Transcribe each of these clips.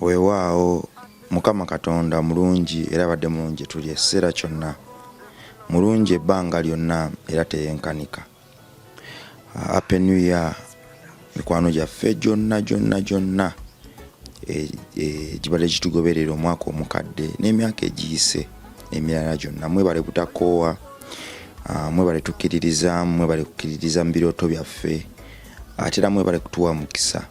Weewaawo Mukama Katonda mulungi era badde mulungi tuli ekiseera kyonna. Mulungi ebbanga lyonna era teyenkanika. Happy New Year mikwano gyaffe gyonna gibadde kitugoberera omwaka omukadde n'emyaka egiyise emirala gyonna. Mwebale butakoowa, mwebale tukkiririza, mwebale kukkiririza mu birooto byaffe, ate era mwebale kutuwa mukisa.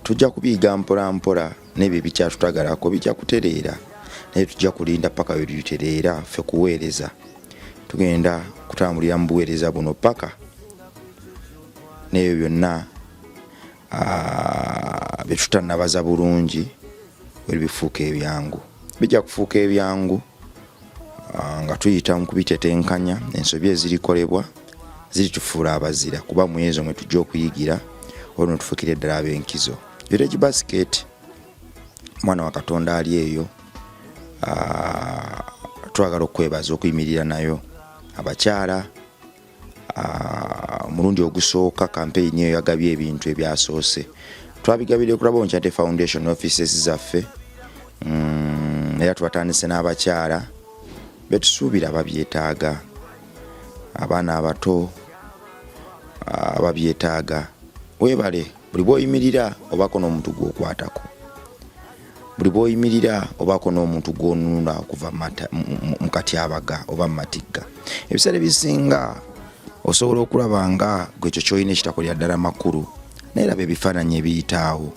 Tujja kubiyiga mpola mpola n'ebyo ebikyatutagalako bijja kutereera, naye tujja kulinda paka we bitereera ffe kuweereza. Tugenda kutambulira mu buweereza buno paka n'ebyo byonna bye tutannabaza bulungi bwe bifuuka ebyangu. Bijja kufuuka ebyangu nga tuyita mu kubitetenkanya ensobi ezirikolebwa ziritufuula abazira, kuba mu ezo mwe tujja okuyigira olwo tufuukire ddala ab'enkizo. Village Basket mwana wa Katonda ali eyo, twagala okwebaza okuyimirira nayo abakyala. Mulundi ogusooka kampeyini eyo yagabye ebintu ebyasoose, twabigabire kulaba Onkyate Foundation offices zaffe, era tubatandise n'abakyala betusuubira ababyetaaga, abaana abato ababyetaaga. Weebale buli bw'oyimirira obaako n'omuntu gw'okwatako, buli bw'oyimirira obaako n'omuntu gw'onunula okuva mu katyabaga oba mu matigga. Ebiseera ebisinga osobola okulaba nga gwekyo kyolina ekitakolera ddala makulu, naye laba ebifaananyi ebiyitaawo.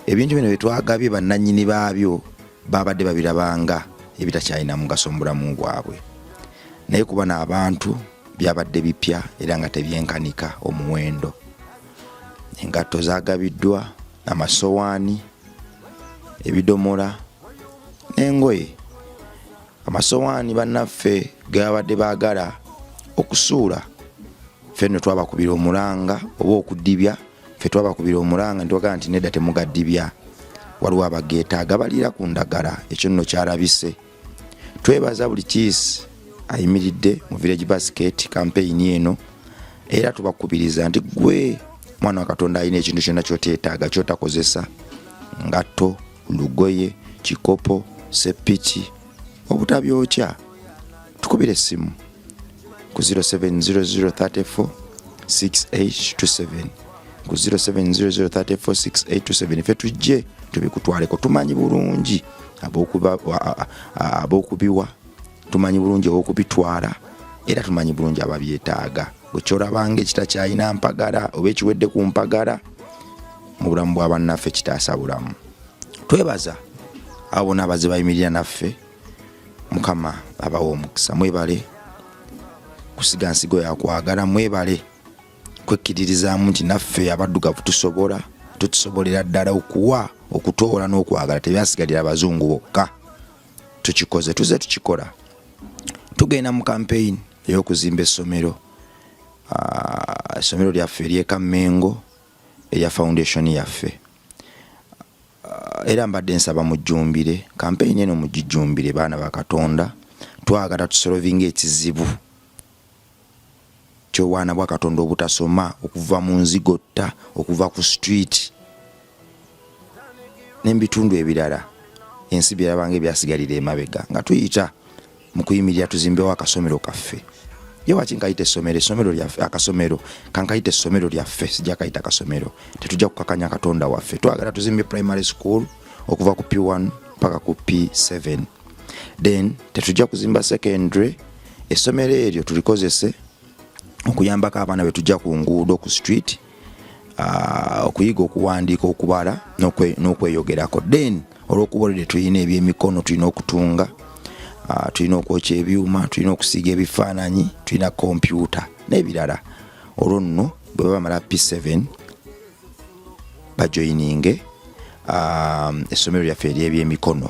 Ebintu bino bye twagabye bannannyini baabyo babadde babirabanga ebitakyalina mugaso mu bulamu bwabwe, naye kuba n'abantu byabadde bipya era nga tebyenkanika omuwendo. Engatto zaagabiddwa, amasowaani, ebidomola n'engoye. Amasowaani bannaffe gabadde baagala okusuula, ffe nno twabakubira omulanga oba okuddibya. Ffe twabakubira omulanga ntwagala nti nedda temugaddibya, waliwo abageetaaga baliira ku ndagala. Ekyo nno kyalabise. Twebaza buli kiisi ayimiridde mu Village Basket kampeyini eno, era tubakubiriza nti gwe mwana wa Katonda alina ekintu kyonna kyoteetaaga kyotakozesa, ngatto, lugoye, kikopo, sepiki, obutabyokya, tukubire essimu ku 0700346827 ku 0700346827. Ffe tujje tubikutwaleko. Tumanyi bulungi ab'okubiwa, tumanyi bulungi ab'okubitwala, era tumanyi bulungi ababyetaaga. Bwe kyolabanga ekitakyalina mpagala oba ekiwedde ku mpagala mu bulamu bwa bannaffe kitaasa bulamu. Twebaza abo bonna abazze bayimirira naffe, Mukama abawa omukisa. Mwebale kusiga nsigo ya kwagala, mwebale kwekkiririzaamu nti naffe abaddugavu tutusobolera ddala okuwa, okutoola n'okwagala, tebyasigalira abazungu bokka. Tukikoze, tuze tukikola. Tugenda mu kampeyini ey'okuzimba essomero, essomero lyaffe ery'eka Mengo erya foundation yaffe. Era mbadde nsaba mujjumbire kampeyini eno, mugijjumbire baana ba Katonda. Twagala tusolovinga ekizibu ky'obwana bwa Katonda obutasoma, okuva mu nzigotta, okuva ku street n'ebitundu ebirala ensi byerabanga ebyasigalira emabega, nga tuyita mu kuyimirira tuzimbewo akasomero kaffe. Ye waki nkayita essomero lyaffe, akasomero kankayita essomero lyaffe, sijja kayita kasomero. Tetujja kukakanya Katonda waffe. Twagala tuzimbe primary school okuva ku P1 mpaka ku P7, then tetujja kuzimba secondary. Essomero eryo tulikozese okuyambako abaana be tujja ku nguudo, ku street, okuyiga okuwandiika, okubala n'okweyogerako. Then olw'okubolere tulina ebyemikono, tulina okutunga, tulina okwokya ebyuma, tulina okusiiga ebifaananyi, tulina kompyuta n'ebirala. Olwo nno bwe bamala P7 bajoyininge essomero lyaffe ery'ebyemikono.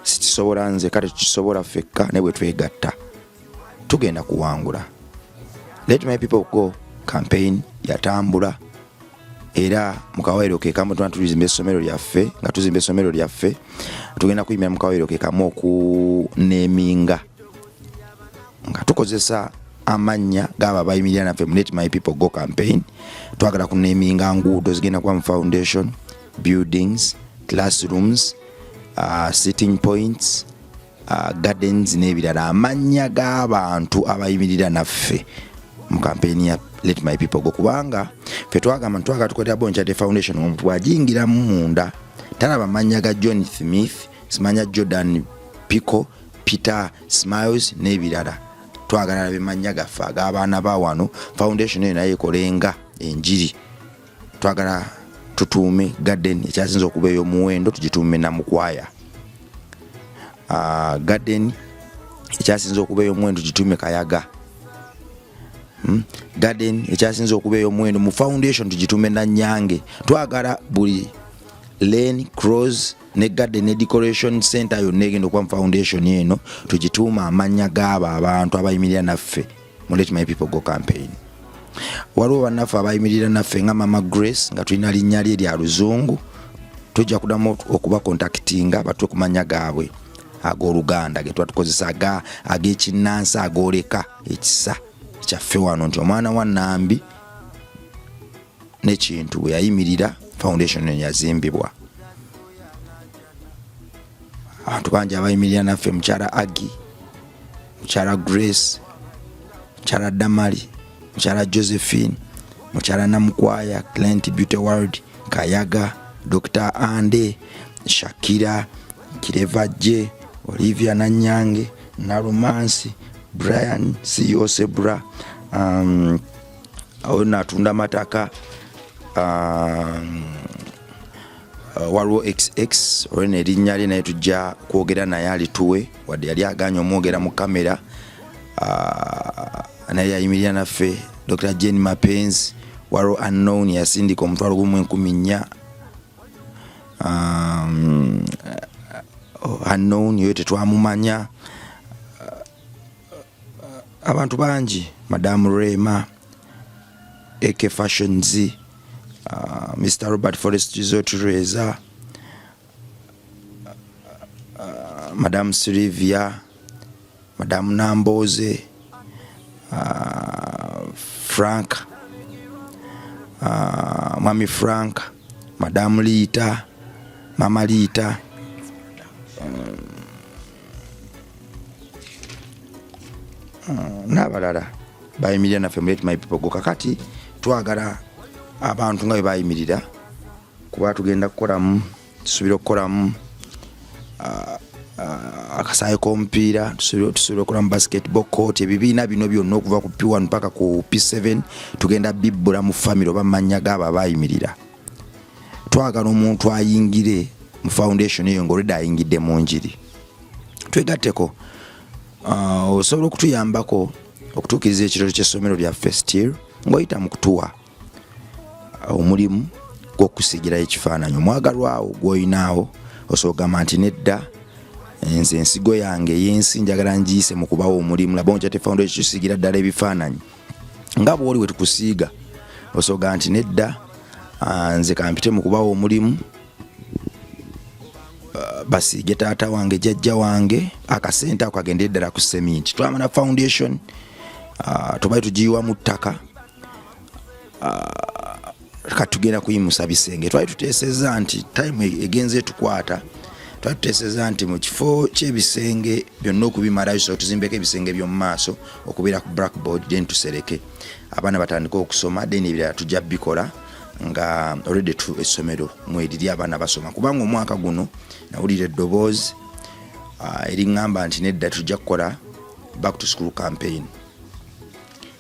Situsobola nze, kale tukisobola ffekka ne bwe twegatta tugenda kuwangula. Let my people go campaign yatambula, era mu kawairo ke kamu tuzimba essomero lyaffe. Nga tuzimba essomero lyaffe tugenda kuyimira mu kawairo ke kamu okuneeminga nga tukozesa amanya gaba bayimirira naffe mu Let My People Go campaign. Twagala kuneminga nguudo zigenda kwa foundation, buildings, classrooms, sitting points, gardens n'ebirala. Amanya g'abantu abayimirira naffe mu campaign ya Let My People Go, kubanga ffe twagamba tukolera Bonchate Foundation omuntu bw'ajingira munda talaba amanya ga John Smith, simanya Jordan Pico, Peter Smiles n'ebirala. Twagala bimanya gaffe ag'abaana ba wano foundation eyo nayo ekolenga enjiri. Twagala tutuume garden ekyasinza okuba ey'omuwendo tugituume Namukwaya. Garden ekyasinza okuba ey'omuwendo tugituume Kayaga. Garden ekyasinza okuba ey'omuwendo mu foundation tugituume Nanyange. Twagala buli lane cross ne garden ne decoration center yonna egenda okuba mu foundation eno tugituuma amanya g'abo abantu abayimirira naffe mu Let My People Go campaign. Waliwo bannaffe abayimirira naffe nga Mama Grace nga tulina linnya lye lya Luzungu, tujja kudamu okuba contactinga batwe kumanya gaabwe ag'Oluganda ge twatukozesa ag'Ekinnansi ag'oleka ekisa kyaffe wano nti omwana wa Nambi n'ekintu bwe yayimirira foundation yazimbibwa. Abantu bangi abayimirira naffe mukyala Agi, mukyala Grace, mukyala Damali, mukyala Josephine, mukyala Namukwaya, Client Beauty World, Kayaga, Dr. Ande, Shakira, Kireva J, Olivia Nanyange, Narumansi, Brian CEO Sebra, Natunda Mataka, waliwo XX olwene erinnya lye naye tujja kwogera naye alituwe wadde yali aganya omwogera mu kamera. Naye yayimirira naffe Dr. Jane Mapenzi. Waliwo Unknown yasindika omutwalo gumu 14. Unknown yoyo tetwamumanya. Abantu bangi, Madam Rema, AK Fashion Z, Mr. Robert Forest Resort Reza, Madam Sylvia, Madam Namboze, Frank, Mami Frank, Madam Lita, Mama Lita, n'abalala bayimirira naffe mu Let My People Go. Kakati twagala abantu nga bwe bayimirira kuba tugenda kukolamu, tusuubira okukolamu akasaayi k'omupiira, tusuubira okukolamu basketball court. Ebibiina bino byonna okuva ku P1 mpaka ku P7 tugenda bibbula mu family oba manya g'abo abayimirira. Twagala omuntu ayingire mu foundation eyo ng'olwedde ayingidde mu njiri. Twegatteko osobola okutuyambako okutuukiriza ekirooto ky'essomero lyaffe STIL ng'oyita mu kutuwa omulimu gw'okusigirayo ekifaananyi. Omwagalwawo gw'oyinaawo osobola okugamba nti nedda nze ensigo yange ey'ensi njagala ngiyise mu kubawo omulimu. Bonchate Foundation tusigira ddala ebifaananyi nga bw'oli we tukusiiga. Osobola okugamba nti nedda nze kampite mu kubawo omulimu, basiige taata wange jjajja wange akasente ako kagende ddala ku seminti. Twamana foundation tubaye tugiyiwa mu ttaka katugenda kuyimusa bisenge. Twali tuteeseza nti time egenze tukwata, twali tuteeseza nti mu kifo ky'ebisenge byonna okubimalayo so tuzimbeko ebisenge by'omu maaso okubeera ku blackboard then tusereke abaana batandika okusoma then ebirala tujja bikola nga already essomero mweriri abaana basoma. Kubanga omwaka guno nawulira eddoboozi eriŋŋamba nti nedda tujja kukola back to school campaign.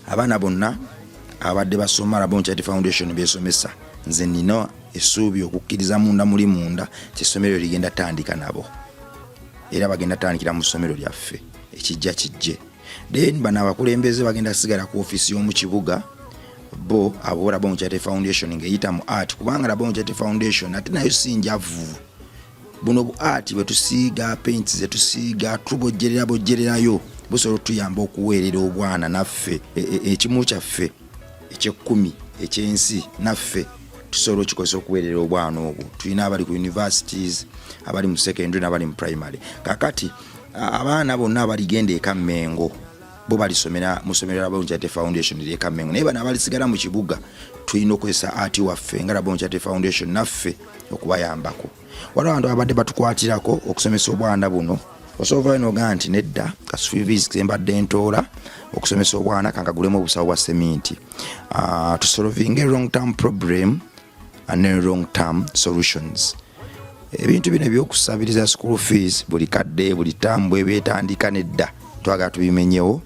Abaana bonna abadde basoma Bonchate Foundation besomesa, nze nina essuubi okukkiriza munda muli munda ky'essomero ligenda tandika nabo, era bagenda tandikira mu ssomero lyaffe ekijja kijje. Then bano abakulembeze bagenda sigala ku office y'omu kibuga bo abola Bonchate Foundation ng'eyita mu art, kubanga Bonchate Foundation ate nayo si njavu. Buno bu art bwe tusiiga, paints ze tusiiga, tubojjererayo busobola tuyamba okuweerera obwana naffe ekimu kyaffe eky'ekkumi eky'ensi naffe tusobola okukozesa okuweerera obwana obwo. Tulina abali ku universities, abali mu secondary n'abali mu primary. Kakati abaana bonna abaligenda eka Mmengo bo balisomera musomero lya Bonchate Foundation lye Kamengo naye bana balisigala mu kibuga tulina okwesa ati waffe nga Bonchate Foundation naffe okubayambako wala abantu abadde batukwatirako okusomesa obwana buno osobola ino ganti nedda kasufivis kembadde ntola okusomesa obwana kankagulemu obusawo bwa seminti to solving a long term problem and long term solutions ebintu bino ebyokusabiriza school fees buli kadde buli tambwe betandika nedda twagala tubimenyewo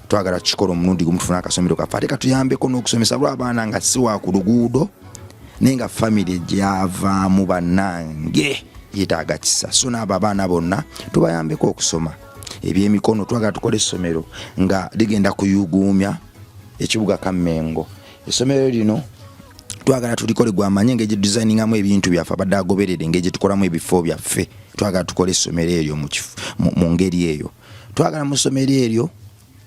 twagala kikola omulundi gumu tufuna akasomero kafate katuyambeko n'okusomesa abaana nga si wa ku luguudo nenga family gyava mu banange yetaaga kisa so n'abo abaana bonna tubayambeko okusoma ebyemikono twagala tukole essomero nga ligenda kuyuguumya ekibuga Kamengo essomero lino twagala tulikole gwamanye engeri designingamu ebintu byaffe abadde agoberere engeri tukolamu ebifo byaffe twagala tukole essomero eryo mu ngeri eyo twagala mu ssomero eryo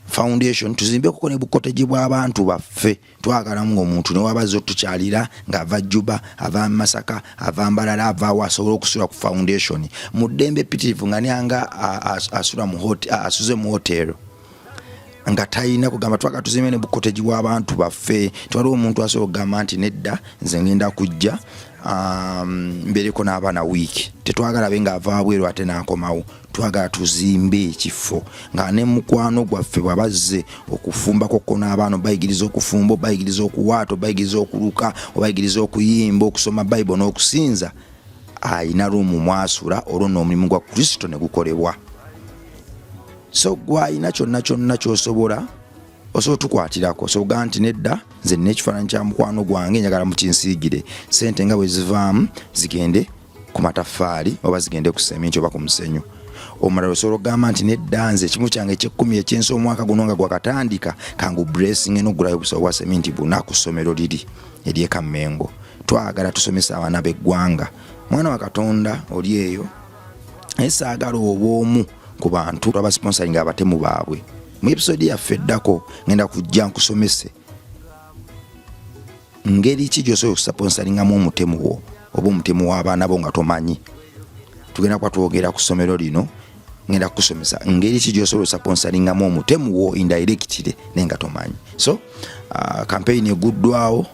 foundation tuzimbe kuko ne bukoteji bw'abantu baffe twagalamu omuntu ne wabazo tukyalira nga ava Juba ava Masaka ava Mbalala ava wasobola okusula ku foundation mu ddembe pitirivu nga nyanga asula mu hotel asuze mu hotel nga tayina kugamba twagala tuzimbe ne bukoteji bw'abantu baffe twali omuntu asobola okugamba nti nedda nze ngenda kujja mbereko n'abaana wiiki tetwagala benga ava bweru ate n'akomawo twagala tuzimbe ekifo nga ne mukwano gwaffe bwabazze okufumbako ko n'abaana bayigiriza okufumba bayigiriza okuwaata bayigiriza okuluka bayigiriza okuyimba okusoma Bible n'okusinza ayina rumu mwasula olwo n'omulimu gwa Kristo ne gukolebwa so gwayina kyonna ky'osobola osobola tukwatirako so ganti nedda nze n'ekifaananyi kya mukwano gwange njagala mukinsiigire sente nga bwe zivaamu zigende ku mataffaali oba zigende ku seminti oba ku musenyu omulala osobola okugamba nti nedda nze ekimu kyange eky'ekkumi ekyensi omwaka guno nga gwakatandika kangu blessing enogulayo obusawo bwa seminti buna ku ssomero liri ery'e Kamengo twagala tusomesa abaana b'eggwanga mwana wa Katonda oli eyo naye saagala obw'omu ku bantu abasponsoringa abatemu baabwe mu episode yaffe eddako ngenda kujja nkusomese ngeri ki gy'osobola okusponsoringamu omutemu wo oba omutemu w'abaana bo nga tomanyi tugenda kwa twogera ku ssomero lino ngenda kusomesa ngeri ki gy'osobola okusponsoringamu omutemu wo indirectly nenga tomanyi so campaign eguddwawo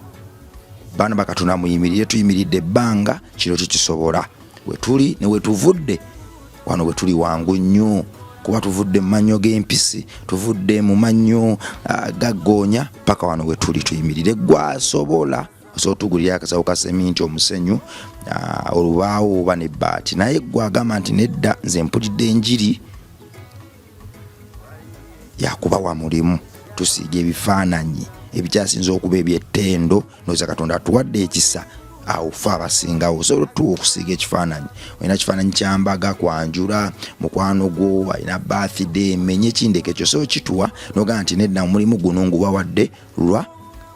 baana bakatuna muyimirire tuyimiridde ebbanga kiro kikisobola wetuli ne wetuvudde wano wetuli wangu nnyo kuba tuvudde mu mannyo g'empisi tuvudde mu mannyo gaggoonya paka wano wetuli tuyimirire gwasobola osobola tugulira akasawo ka seminti omusenyu olubaawo oba n'ebbaati naye gwagamba nti nedda nze mpulidde enjiri yakuba wa mulimu tusiiga ebifaananyi ebikyasinza okuba eby'ettendo nooza Katonda atuwadde ekisa awo fe abasingawo osobola tuwa okusiiga ekifaananyi olina kifaananyi kyambaga kwanjula mukwano gwo alina birthday menye kindeke ekyo so kituwa nogaa nti nedda mulimu guno ngubawadde lwa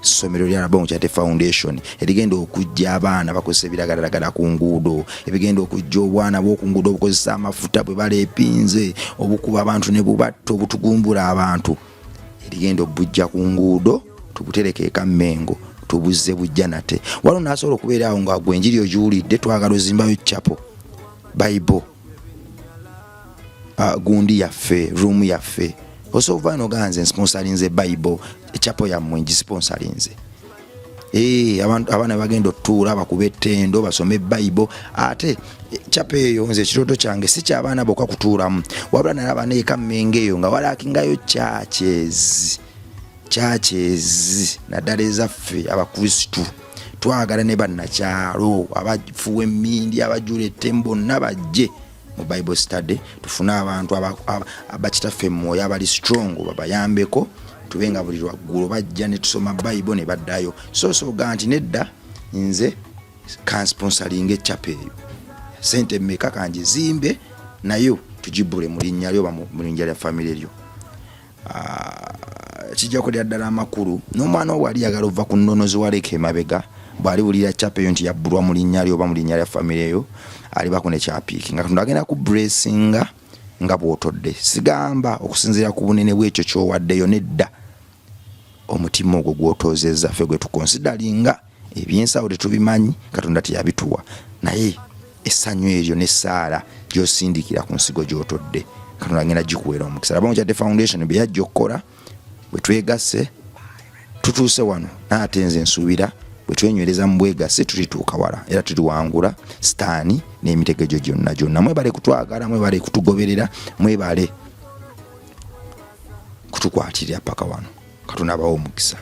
ssomero lya Bonchate Foundation erigenda okujja abaana bakozesa ebiragalalagala ku nguudo ebigenda okujja obwana bw'oku nguudo obukozesa amafuta bwe baleepinze obukuba abantu ne bubatta obutugumbula abantu erigenda obujja ku nguudo tubutereke e Kamengo tubuze bujja nate waliwo n'asobola okubeera awo nga gwe enjiri ogiwulidde twagala ozimbayo chapo Bible gundi yaffe room yaffe osobola noganze sponsorinze Bible chapo yammwe ngisponsorinze abaana bagenda otuula bakuba ettendo basome Bible ate chapo eyo nze ekirooto kyange si ky'abaana bokka kutuulamu wabula n'abaana e Kamengo eyo nga walakingayo churches naddala ezaffe abakristu twagala ne bannakyalo abafuwa emmindi abajula ettembo bonna bajje mu Bible study tufune abantu abakitaffe mwoyo abali strong babayambeko tubenga buli lwaggulu bajja ne tusoma Bible ne baddayo so ganti nedda nze kan sponsoring echape eyo sente mmeka kanjizimbe nayo tujibule mu linnya lyo mu linnya lya family lyo kijja kulya ddala amakulu n'omwana owali yagala ova ku nnonozi waleke mabega bwali wulira chape eyo nti yabbulwa mu linnya lyo oba mu linnya lya family eyo alibako ne kyapiiki nga Katonda agenda ku blessinga nga bw'otodde sigamba okusinziira ku bunene bw'ekyo ky'owaddeyo nedda omutima ogwo gw'otoozezza ffe gwe tukonsidalinga ebyensawo tetubimanyi Katonda teyabituwa naye essanyu eryo n'essaala gy'osindikira ku nsigo gy'otodde Katonda agenda gikuweera omukisa. Laba Mukyadde Foundation bye yajja okukola bwe twegasse tutuuse wano n'ate nze nsuubira bwe twenywereza mu bwegasse tulituuka wala era tuliwangula sitaani n'emitego gyo gyonna. Mwebale kutwagala, mwebale kutugoberera, mwebale kutukwatirira paka wano. Katonda abawe omukisa.